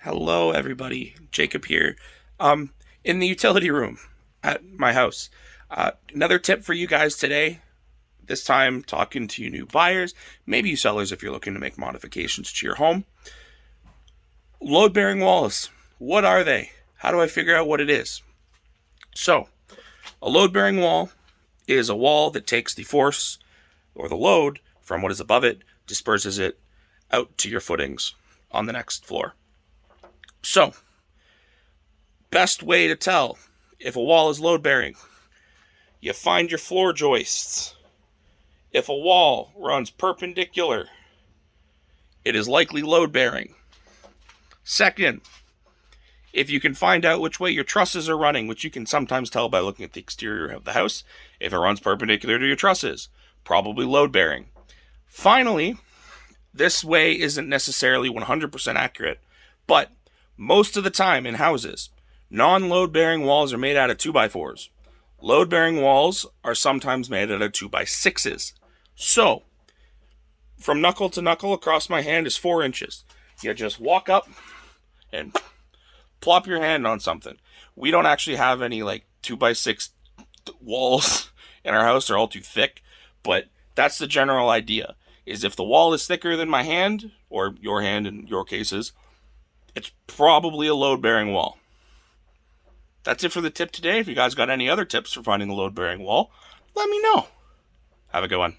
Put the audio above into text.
Hello, everybody. Jacob here. In the utility room at my house. Another tip for you guys today. This time, talking to you new buyers, maybe you sellers if you're looking to make modifications to your home. Load bearing walls. What are they? How do I figure out what it is? So, a load bearing wall is a wall that takes the force or the load from what is above it, disperses it out to your footings on the next floor. So, best way to tell if a wall is load bearing, you find your floor joists. If a wall runs perpendicular, it is likely load bearing. Second, if you can find out which way your trusses are running, which you can sometimes tell by looking at the exterior of the house, if it runs perpendicular to your trusses, probably load bearing. Finally, this way isn't necessarily 100% accurate, but most of the time in houses, non-load bearing walls are made out of 2x4s. Load bearing walls are sometimes made out of 2x6s. So, from knuckle to knuckle across my hand is 4 inches. You just walk up and plop your hand on something. We don't actually have any 2x6 walls in our house. They're all too thick, but that's the general idea. Is if the wall is thicker than my hand, or your hand in your cases, it's probably a load-bearing wall. That's it for the tip today. If you guys got any other tips for finding a load-bearing wall, let me know. Have a good one.